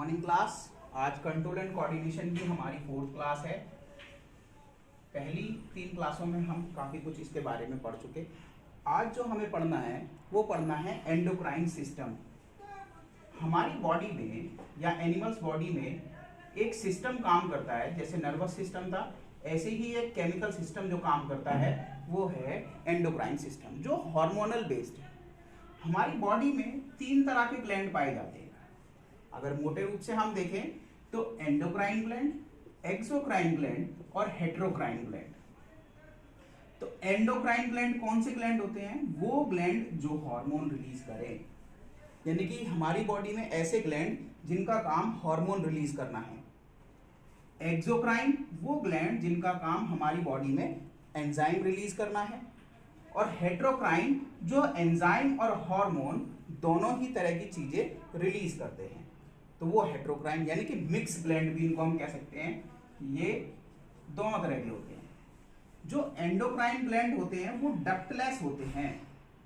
Morning class. आज control and coordination की हमारी 4th क्लास है। पहली 3 क्लासों में हम काफ़ी कुछ इसके बारे में पढ़ चुके। आज जो हमें पढ़ना है वो पढ़ना है एंडोक्राइन सिस्टम। हमारी बॉडी में या एनिमल्स बॉडी में एक सिस्टम काम करता है, जैसे नर्वस सिस्टम था ऐसे ही एक केमिकल सिस्टम जो काम करता है वो है एंडोक्राइन सिस्टम, जो हार्मोनल बेस्ड है। हमारी बॉडी में 3 तरह के ग्लैंड पाए जाते हैं। अगर मोटे रूप से हम देखें तो एंडोक्राइन ग्लैंड, एक्सोक्राइन ग्लैंड और हेटेरोक्राइन ग्लैंड। तो एंडोक्राइन ग्लैंड कौन से ग्लैंड होते हैं? वो ग्लैंड जो हार्मोन रिलीज करें, यानी कि हमारी बॉडी में ऐसे ग्लैंड जिनका काम हार्मोन रिलीज करना है। एक्सोक्राइन वो ग्लैंड जिनका काम हमारी बॉडी में एंजाइम रिलीज करना है। और हेटेरोक्राइन जो एंजाइम और हार्मोन दोनों ही तरह की चीजें रिलीज करते हैं, तो वो हेटेरोक्राइन यानी कि मिक्स ग्लैंड भी इनको हम कह सकते हैं। ये दोनों तरह के होते हैं। जो एंडोक्राइन ग्लैंड होते हैं वो डक्टलेस होते हैं।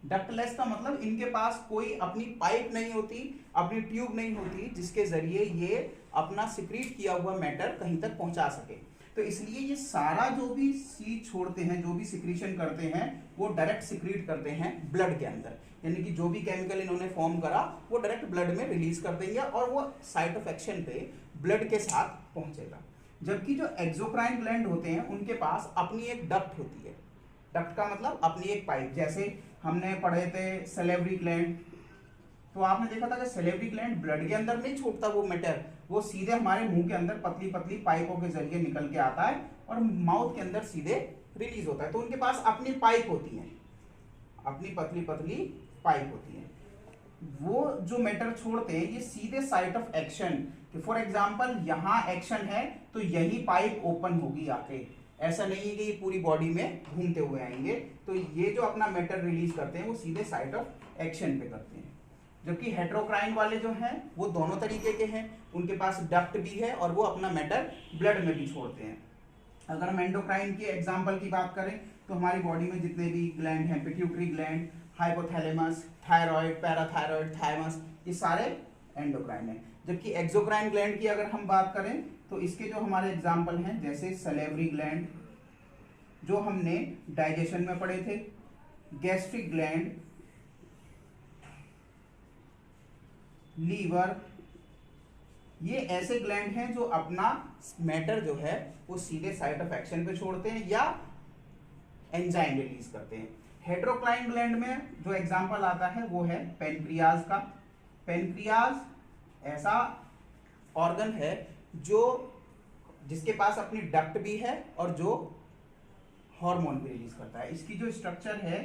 डक्टलेस का मतलब इनके पास कोई अपनी पाइप नहीं होती, अपनी ट्यूब नहीं होती जिसके जरिए ये अपना सिक्रीट किया हुआ मैटर कहीं तक पहुंचा सके। तो इसलिए ये सारा जो भी चीज छोड़ते हैं, जो भी सिक्रीशन करते हैं, वो डायरेक्ट सिक्रीट करते हैं ब्लड के अंदर, यानी कि जो भी केमिकल इन्होंने फॉर्म करा वो डायरेक्ट ब्लड में रिलीज कर देंगे और वो साइट ऑफ एक्शन पे ब्लड के साथ पहुंचेगा। जबकि जो एक्सोक्राइन ग्लैंड होते हैं उनके पास अपनी एक डक्ट होती है। डक्ट का मतलब अपनी एक पाइप। जैसे हमने पढ़े थे सैलिवरी ग्लैंड, तो आपने देखा था कि सैलिवरी ग्लैंड ब्लड के अंदर नहीं छोड़ता वो मैटर, वो सीधे हमारे मुंह के अंदर पतली पतली पाइपों के जरिए निकल के आता है और माउथ के अंदर सीधे रिलीज होता है। तो उनके पास अपनी पाइप होती है, अपनी पतली पतली पाइप होती है। वो जो मैटर छोड़ते हैं ये सीधे साइट ऑफ एक्शन, कि फॉर एग्जांपल यहाँ एक्शन है तो यही पाइप ओपन होगी आके। ऐसा नहीं है कि ये पूरी बॉडी में घूमते हुए आएंगे। तो ये जो अपना मैटर रिलीज करते हैं वो सीधे साइट ऑफ एक्शन पे करते हैं। जबकि हेटेरोक्राइन वाले जो हैं वो दोनों तरीके के हैं, उनके पास डक्ट भी है और वो अपना मैटर ब्लड में भी छोड़ते हैं। अगर हम एंडोक्राइन की एग्जांपल की बात करें तो हमारी बॉडी में जितने भी ग्लैंड हैं, pituitary gland, hypothalamus, thyroid, parathyroid, thymus, ये सारे एंडोक्राइन हैं। जबकि एक्सोक्राइन ग्लैंड की अगर हम बात करें तो इसके जो हमारे एग्जाम्पल हैं, जैसे सैलिवरी ग्लैंड जो हमने डाइजेशन में पढ़े थे, गैस्ट्रिक ग्लैंड, लीवर, ये ऐसे ग्लैंड हैं जो अपना मैटर जो है वो सीधे साइट ऑफ एक्शन पे छोड़ते हैं या एंजाइम रिलीज करते हैं। हेटेरोक्राइन ग्लैंड में जो एग्जांपल आता है वो है पेनक्रियाज का। पेनक्रियाज ऐसा ऑर्गन है जो जिसके पास अपनी डक्ट भी है और जो हार्मोन भी रिलीज करता है। इसकी जो स्ट्रक्चर है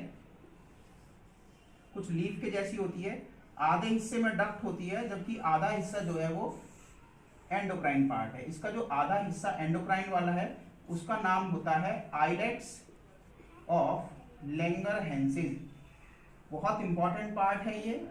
कुछ लीफ के जैसी होती है। आधे हिस्से में डक्ट होती है जबकि आधा हिस्सा जो है वो एंडोक्राइन पार्ट है। इसका जो आधा हिस्सा एंडोक्राइन वाला है उसका नाम होता है आइलेट्स ऑफ लैंगरहैंसिस। बहुत इंपॉर्टेंट पार्ट है ये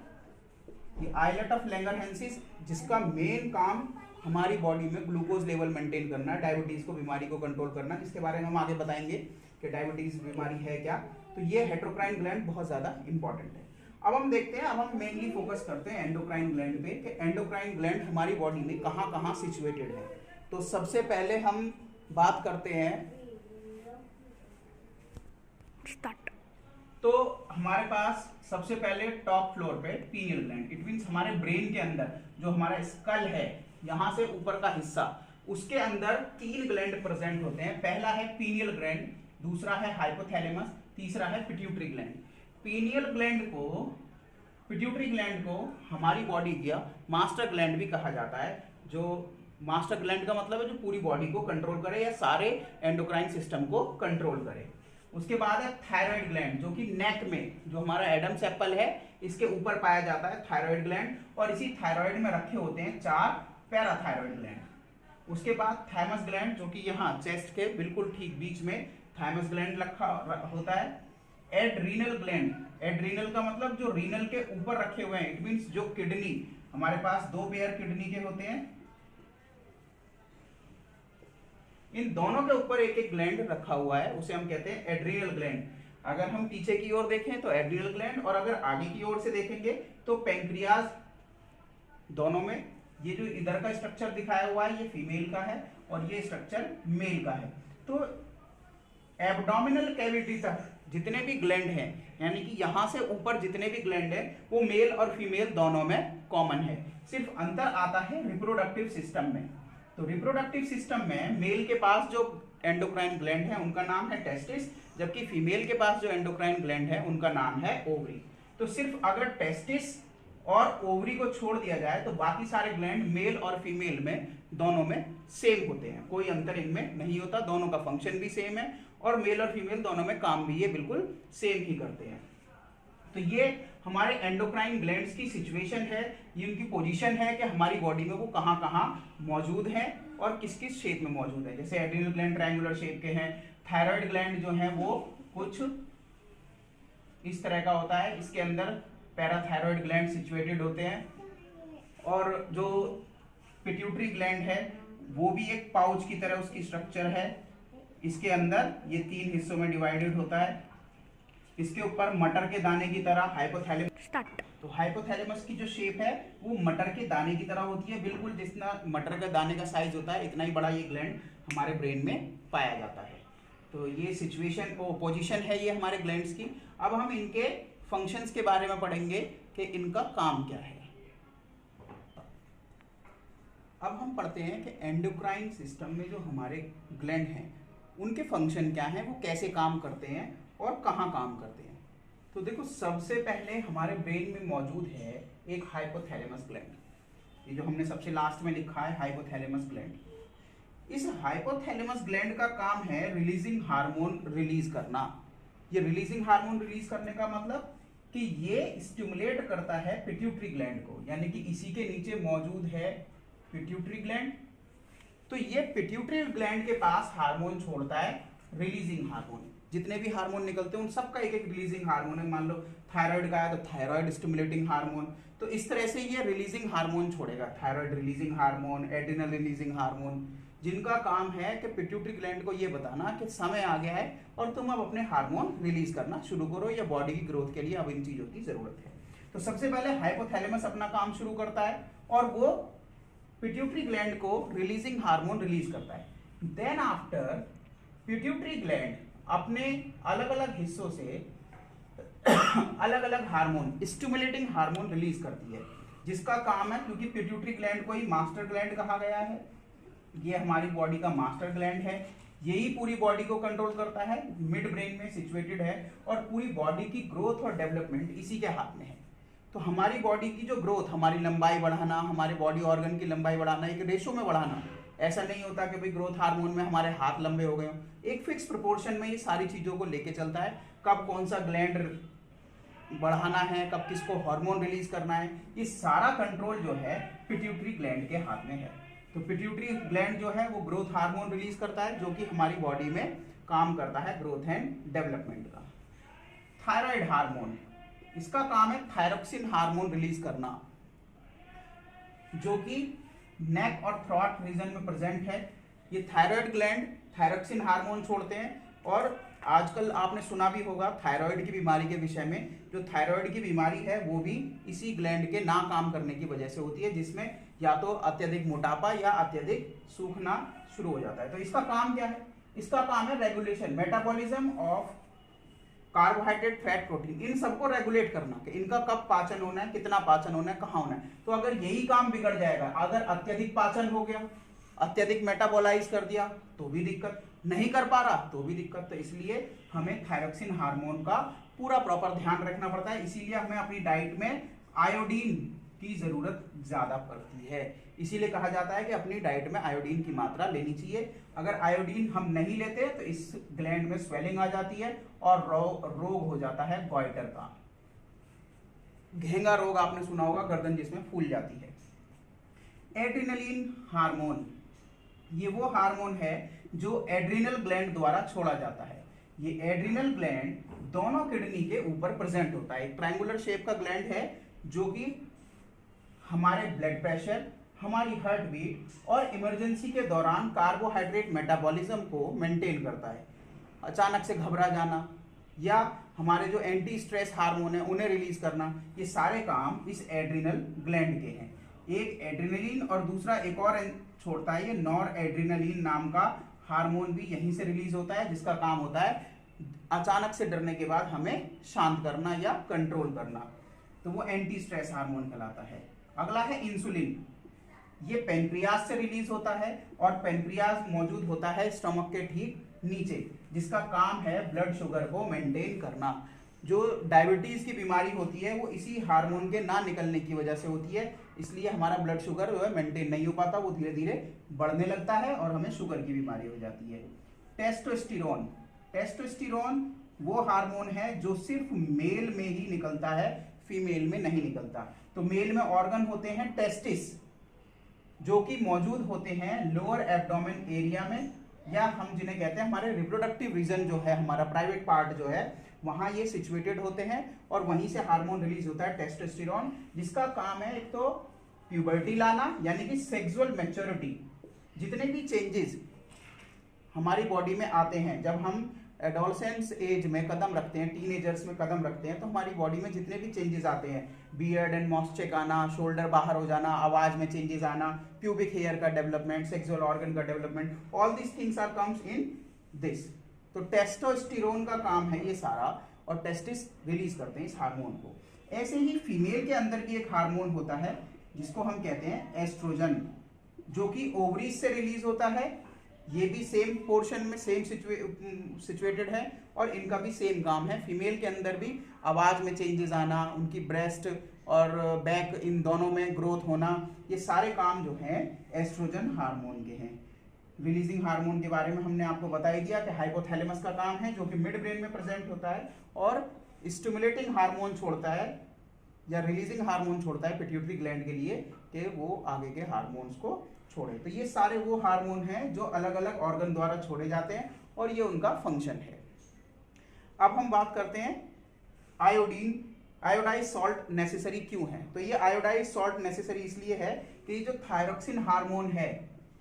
आइलेट ऑफ लैंगरहैंसिस, जिसका मेन काम हमारी बॉडी में ग्लूकोज लेवल मेंटेन करना, डायबिटीज को बीमारी को कंट्रोल करना, जिसके बारे में हम आगे बताएंगे कि डायबिटीज बीमारी है क्या। तो ये हेटेरोक्राइन ग्लैंड बहुत ज्यादा इंपॉर्टेंट है। अब हम देखते हैं, अब हम मेनली फोकस करते हैं एंडोक्राइन ग्लैंड पे कि एंडोक्राइन ग्लैंड हमारी बॉडी में कहाँ कहाँ सिचुएटेड है। तो सबसे पहले हम बात करते हैं, तो हमारे पास सबसे पहले टॉप फ्लोर पे पीनियल ग्लैंड, इट मींस हमारे ब्रेन के अंदर जो हमारा स्कल है यहाँ से ऊपर का हिस्सा, उसके अंदर 3 ग्लैंड प्रेजेंट होते हैं। पहला है पीनियल ग्लैंड, दूसरा है हाइपोथैलेमस, तीसरा है पिट्यूटरी ग्लैंड। पिट्यूटरी ग्लैंड को हमारी बॉडी का मास्टर ग्लैंड भी कहा जाता है। जो मास्टर ग्लैंड का मतलब है जो पूरी बॉडी को कंट्रोल करे या सारे एंडोक्राइन सिस्टम को कंट्रोल करे। उसके बाद है थायराइड ग्लैंड, जो कि नेक में, जो हमारा एडम्स एप्पल है इसके ऊपर पाया जाता है थायराइड ग्लैंड। और इसी थायराइड में रखे होते हैं 4 पैराथायराइड ग्लैंड। उसके बाद थाइमस ग्लैंड, जो कि यहाँ चेस्ट के बिल्कुल ठीक बीच में थाइमस ग्लैंड रखा होता है। एड्रीनल ग्लैंड, एड्रीनल का मतलब जो रीनल के ऊपर रखे हुए हैं, इट मींस जो किडनी, हमारे पास 2 पेयर किडनी के होते हैं, इन दोनों के ऊपर एक एक ग्लैंड रखा हुआ है, उसे हम कहते हैं एड्रीनल ग्लैंड। अगर हम पीछे की ओर देखें तो एड्रिनल ग्लैंड, और अगर आगे की ओर से देखेंगे तो पेंक्रियाज, दोनों में ये जो इधर का स्ट्रक्चर दिखाया हुआ है ये फीमेल का है और ये स्ट्रक्चर मेल का है। तो एब्डोमिनल कैविटी तक जितने भी ग्लैंड हैं, यानी कि यहां से ऊपर जितने भी ग्लैंड हैं वो मेल और फीमेल दोनों में कॉमन है। सिर्फ अंतर आता है रिप्रोडक्टिव सिस्टम में। तो रिप्रोडक्टिव सिस्टम में मेल के पास जो एंडोक्राइन ग्लैंड है उनका नाम है टेस्टिस, जबकि फीमेल के पास जो एंडोक्राइन ग्लैंड है उनका नाम है ओवरी। तो सिर्फ अगर टेस्टिस और ओवरी को छोड़ दिया जाए तो बाकी सारे ग्लैंड मेल और फीमेल में दोनों में सेम होते हैं, कोई अंतर इनमें नहीं होता, दोनों का फंक्शन भी सेम है और मेल और फीमेल दोनों में काम भी ये बिल्कुल सेम ही करते हैं। तो ये हमारे एंडोक्राइन ग्लैंड्स की सिचुएशन है, ये उनकी पोजीशन है कि हमारी बॉडी में वो कहाँ कहाँ मौजूद हैं और किस किस शेप में मौजूद है। जैसे एड्रिनल ग्लैंड ट्रायंगुलर शेप के हैं, थायराइड ग्लैंड जो है वो कुछ इस तरह का होता है, इसके अंदर पैराथायरॉयड ग्लैंड सिचुएटेड होते हैं, और जो पिट्यूटरी ग्लैंड है वो भी एक पाउच की तरह उसकी स्ट्रक्चर है, इसके अंदर ये 3 हिस्सों में डिवाइडेड होता है। इसके ऊपर मटर के दाने की तरह हाइपोथैलेमस, तो हाइपोथैलेमस की जो शेप है वो मटर के दाने की तरह होती है, बिल्कुल जितना मटर के दाने का साइज होता है इतना ही बड़ा ये ग्लैंड हमारे ब्रेन में पाया जाता है। तो ये सिचुएशन पोजीशन है ये हमारे ग्लैंड्स की। अब हम इनके फंक्शंस के बारे में पढ़ेंगे कि इनका काम क्या है। अब हम पढ़ते हैं कि एंडोक्राइन सिस्टम में जो हमारे ग्लैंड हैं उनके फंक्शन क्या हैं, वो कैसे काम करते हैं और कहाँ काम करते हैं। तो देखो, सबसे पहले हमारे ब्रेन में मौजूद है एक हाइपोथैलेमस ग्लैंड, ये जो हमने सबसे लास्ट में लिखा है हाइपोथैलेमस ग्लैंड। इस हाइपोथैलेमस ग्लैंड का काम है रिलीजिंग हार्मोन रिलीज करना। ये रिलीजिंग हार्मोन रिलीज करने का मतलब कि ये स्टिमुलेट करता है पिट्यूटरी ग्लैंड को, यानी कि इसी के नीचे मौजूद है पिट्यूटरी ग्लैंड। तो ये पिट्यूटरी ग्लैंड के पास हार्मोन छोड़ता है रिलीजिंग हार्मोन। जितने भी हार्मोन निकलते हैं उन सबका एक एक रिलीजिंग हार्मोन है। मान लो थायराइड का है तो थायराइड स्टिमुलेटिंग हार्मोन, तो इस तरह से ये रिलीजिंग हार्मोन छोड़ेगा, thyroid releasing hormone, adrenal releasing hormone, जिनका काम है कि पिट्यूटरी ग्लैंड को ये बताना कि समय आ गया है और तुम अब अपने हार्मोन रिलीज करना शुरू करो, या बॉडी की ग्रोथ के लिए अब इन चीजों की जरूरत है। तो सबसे पहले हाइपोथैलेमस अपना काम शुरू करता है और वो पिट्यूटरी ग्लैंड को रिलीजिंग हार्मोन रिलीज करता है। देन आफ्टर पिट्यूटरी ग्लैंड अपने अलग अलग हिस्सों से अलग अलग हार्मोन, स्टिमुलेटिंग हार्मोन रिलीज करती है, जिसका काम है, क्योंकि पिट्यूटरी ग्लैंड को ही मास्टर ग्लैंड कहा गया है, ये हमारी बॉडी का मास्टर ग्लैंड है, यही पूरी बॉडी को कंट्रोल करता है, मिड ब्रेन में सिचुएटेड है और पूरी बॉडी की ग्रोथ और डेवलपमेंट इसी के हाथ में है। तो हमारी बॉडी की जो ग्रोथ, हमारी लंबाई बढ़ाना, हमारे बॉडी ऑर्गन की लंबाई बढ़ाना, एक रेशो में बढ़ाना, ऐसा नहीं होता कि भाई ग्रोथ हार्मोन में हमारे हाथ लंबे हो गए हो, एक फिक्स प्रोपोर्शन में ये सारी चीजों को लेके चलता है। कब कौन सा ग्लैंड बढ़ाना है, कब किसको हार्मोन रिलीज करना है, ये सारा कंट्रोल जो है पिट्यूटरी ग्लैंड के हाथ में है। तो पिट्यूटरी ग्लैंड जो है वो ग्रोथ हार्मोन रिलीज करता है, जो कि हमारी बॉडी में काम करता है ग्रोथ एंड डेवलपमेंट का। थायराइड हार्मोन, इसका काम है थायरोक्सिन हार्मोन रिलीज करना, जो कि नेक और थ्रॉट रीजन में प्रेजेंट है। ये थायराइड ग्लैंड थायरोक्सिन हार्मोन छोड़ते हैं, और आजकल आपने सुना भी होगा थायराइड की बीमारी के विषय में। जो थायराइड की बीमारी है वो भी इसी ग्लैंड के ना काम करने की वजह से होती है, जिसमें या तो अत्यधिक मोटापा या अत्यधिक सूखना शुरू हो जाता है। तो इसका काम क्या है? इसका काम है regulation, metabolism of carbohydrate, fat, protein, इन सबको रेगुलेट करना कि इनका कब पाचन होना है, कितना पाचन होना है, कहाँ होना है। तो अगर यही काम बिगड़ जाएगा, अगर अत्यधिक पाचन हो गया, अत्यधिक मेटाबोलाइज कर दिया तो भी दिक्कत, नहीं कर पा रहा तो भी दिक्कत। तो इसलिए हमें थायरोक्सिन हार्मोन का पूरा प्रॉपर ध्यान रखना पड़ता है। इसीलिए हमें अपनी डाइट में आयोडीन की जरूरत ज्यादा पड़ती है। इसीलिए कहा जाता है कि अपनी डाइट में आयोडीन की मात्रा लेनी चाहिए। अगर आयोडीन हम नहीं लेते तो इस ग्लैंड में स्वेलिंग आ जाती है और रोग हो जाता है गॉइटर का। घेंगा रोग आपने सुना होगा, गर्दन जिसमें फूल जाती है। एड्रिनलिन हार्मोन, ये वो हार्मोन है जो एड्रिनल ग्लैंड द्वारा छोड़ा जाता है। ये एड्रिनल ग्लैंड दोनों किडनी के ऊपर प्रेजेंट होता है। एक ट्रायंगुलर शेप का ग्लैंड है जो कि हमारे ब्लड प्रेशर, हमारी हार्ट बीट और इमरजेंसी के दौरान कार्बोहाइड्रेट मेटाबॉलिज्म को मेंटेन करता है। अचानक से घबरा जाना या हमारे जो एंटी स्ट्रेस हार्मोन है उन्हें रिलीज करना, ये सारे काम इस एड्रिनल ग्लैंड के हैं। एक एड्रेनलिन और दूसरा एक और छोड़ता है, ये नॉर एड्रेनलिन नाम का हार्मोन भी यहीं से रिलीज होता है, जिसका काम होता है अचानक से डरने के बाद हमें शांत करना या कंट्रोल करना। तो वो एंटी स्ट्रेस हार्मोन कहलाता है। अगला है इंसुलिन, ये पेनक्रियाज से रिलीज होता है और पेनक्रियाज मौजूद होता है स्टमक के ठीक नीचे, जिसका काम है ब्लड शुगर को मेंटेन करना। जो डायबिटीज की बीमारी होती है वो इसी हार्मोन के ना निकलने की वजह से होती है, इसलिए हमारा ब्लड शुगर जो है मेंटेन नहीं हो पाता, वो धीरे धीरे बढ़ने लगता है और हमें शुगर की बीमारी हो जाती है। टेस्टोस्टेरोन, टेस्टोस्टेरोन वो हार्मोन है जो सिर्फ मेल में ही निकलता है, फीमेल में नहीं निकलता। तो मेल में ऑर्गन होते हैं टेस्टिस, जो कि मौजूद होते हैं लोअर एब्डोमेन एरिया में, या हम जिन्हें कहते हैं हमारे रिप्रोडक्टिव रीजन जो है, हमारा प्राइवेट पार्ट जो है, वहां ये सिचुएटेड होते हैं और वहीं से हार्मोन रिलीज होता है टेस्टोस्टेरोन, जिसका काम है एक तो प्यूबर्टी लाना यानी कि सेक्सुअल मैच्योरिटी। जितने भी चेंजेस हमारी बॉडी में आते हैं, जब हम एडोलसेंस एज में कदम रखते हैं, टीनेजर्स में कदम रखते हैं, तो हमारी बॉडी में जितने भी चेंजेस आते हैं, बियर्ड एंड मॉस्चेक आना, शोल्डर बाहर हो जाना, आवाज में चेंजेस आना, प्यूबिक हेयर का डेवलपमेंट, सेक्सुअल ऑर्गन का development, all this things are comes in this. तो टेस्टोस्टेरोन का काम है ये सारा, और टेस्टिस रिलीज करते हैं इस हार्मोन को। ऐसे ही फीमेल के अंदर भी एक हार्मोन होता है जिसको हम कहते हैं एस्ट्रोजन, जो कि ओवरीज से रिलीज होता है। ये भी सेम पोर्शन में सेम सिचुएटेड है और इनका भी सेम काम है। फीमेल के अंदर भी आवाज में चेंजेस आना, उनकी ब्रेस्ट और बैक इन दोनों में ग्रोथ होना, ये सारे काम जो हैं एस्ट्रोजन हार्मोन के हैं। रिलीजिंग हार्मोन के बारे में हमने आपको बता ही दिया कि हाइपोथैलेमस का काम है, जो कि मिड ब्रेन में प्रेजेंट होता है, और स्टिमुलेटिंग हार्मोन छोड़ता है या रिलीजिंग हार्मोन छोड़ता है पिट्यूटरी ग्लैंड के लिए कि वो आगे के हार्मोन्स को छोड़े। तो ये सारे वो हार्मोन हैं जो अलग अलग ऑर्गन द्वारा छोड़े जाते हैं और ये उनका फंक्शन है। अब हम बात करते हैं आयोडीन, आयोडाइज सॉल्ट नेसेसरी क्यों है। तो ये आयोडाइज सॉल्ट नेसेसरी इसलिए है कि जो थायरोक्सिन हार्मोन है,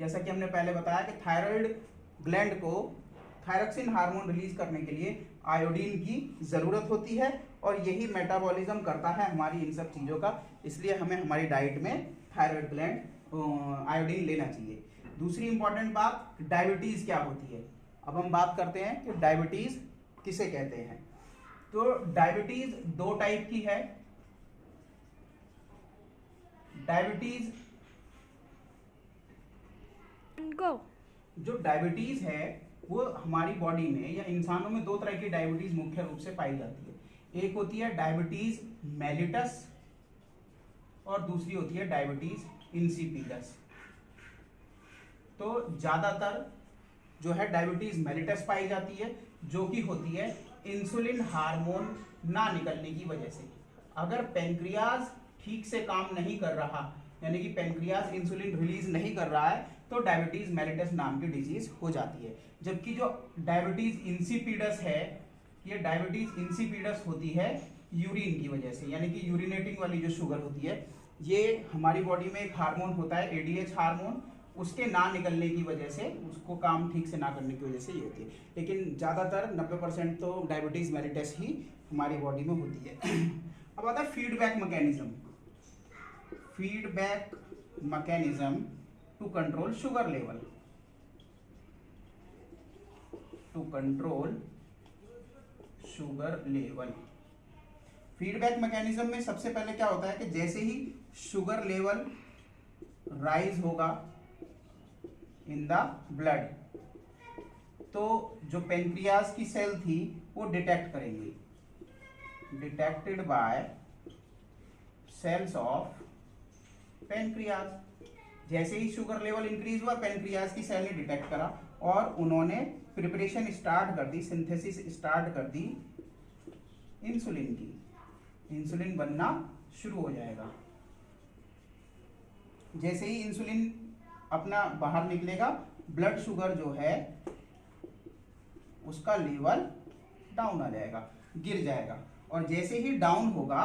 जैसा कि हमने पहले बताया कि थायराइड ग्लैंड को थायरोक्सिन हार्मोन रिलीज करने के लिए आयोडीन की जरूरत होती है, और यही मेटाबॉलिज्म करता है हमारी इन सब चीजों का, इसलिए हमें हमारी डाइट में थायराइड ग्लैंड आयोडीन लेना चाहिए। दूसरी इंपॉर्टेंट बात, डायबिटीज क्या होती है। अब हम बात करते हैं कि डायबिटीज किसे कहते हैं। तो डायबिटीज दो टाइप की है। डायबिटीज जो डायबिटीज है वो हमारी बॉडी में या इंसानों में दो तरह की डायबिटीज मुख्य रूप से पाई जाती है। एक होती है डायबिटीज मेलिटस और दूसरी होती है डायबिटीज इंसिपिडस। तो ज्यादातर जो है डायबिटीज मेलिटस पाई जाती है, जो कि होती है इंसुलिन हार्मोन ना निकलने की वजह से। अगर पेनक्रियाज ठीक से काम नहीं कर रहा, यानी कि पेनक्रियाज इंसुलिन रिलीज नहीं कर रहा है, तो डायबिटीज मेलिटस नाम की डिजीज हो जाती है। जबकि जो डायबिटीज इंसिपिडस है, ये डायबिटीज इंसिपिडस होती है यूरिन की वजह से, यानी कि यूरिनेटिंग वाली जो शुगर होती है, ये हमारी बॉडी में एक हार्मोन होता है एडीएच हार्मोन, उसके ना निकलने की वजह से, उसको काम ठीक से ना करने की वजह से ये होती है। लेकिन ज़्यादातर 90% तो डायबिटीज मेलिटस ही हमारी बॉडी में होती है। अब आता है feedback mechanism. Feedback mechanism to control sugar level. To control sugar level. Feedback mechanism में सबसे पहले क्या होता है कि जैसे ही शुगर लेवल राइज होगा इन द ब्लड, तो जो पेनक्रियाज की सेल थी वो डिटेक्ट करेंगे, detected by cells of pancreas. जैसे ही शुगर लेवल इंक्रीज हुआ, पेनक्रियाज की सेल ने डिटेक्ट करा और उन्होंने प्रिपरेशन स्टार्ट कर दी, सिंथेसिस स्टार्ट कर दी इंसुलिन की। इंसुलिन बनना शुरू हो जाएगा। जैसे ही इंसुलिन अपना बाहर निकलेगा, ब्लड शुगर जो है उसका लेवल डाउन आ जाएगा, गिर जाएगा, और जैसे ही डाउन होगा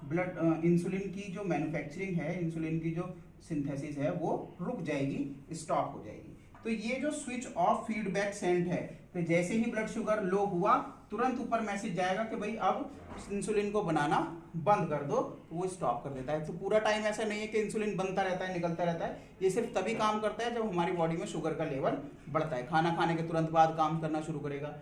ब्लड इंसुलिन की जो मैन्युफैक्चरिंग है, इंसुलिन की जो सिंथेसिस है वो रुक जाएगी, स्टॉप हो जाएगी। तो ये जो स्विच ऑफ फीडबैक सेंट है, तो जैसे ही ब्लड शुगर लो हुआ तुरंत ऊपर मैसेज जाएगा कि भाई अब इंसुलिन को बनाना बंद कर दो, तो वो स्टॉप कर देता है। तो पूरा टाइम ऐसा नहीं है कि इंसुलिन बनता रहता है, निकलता रहता है। ये सिर्फ तभी काम करता है जब हमारी बॉडी में शुगर का लेवल बढ़ता है। खाना खाने के तुरंत बाद काम करना शुरू करेगा,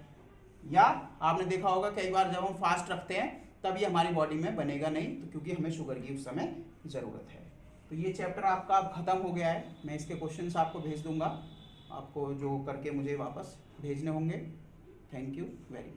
या आपने देखा होगा कई बार जब हम फास्ट रखते हैं तब ये हमारी बॉडी में बनेगा नहीं, तो क्योंकि हमें शुगर की उस समय ज़रूरत है। तो ये चैप्टर आपका अब ख़त्म हो गया है। मैं इसके क्वेश्चंस आपको भेज दूंगा, आपको जो करके मुझे वापस भेजने होंगे। Thank you very much.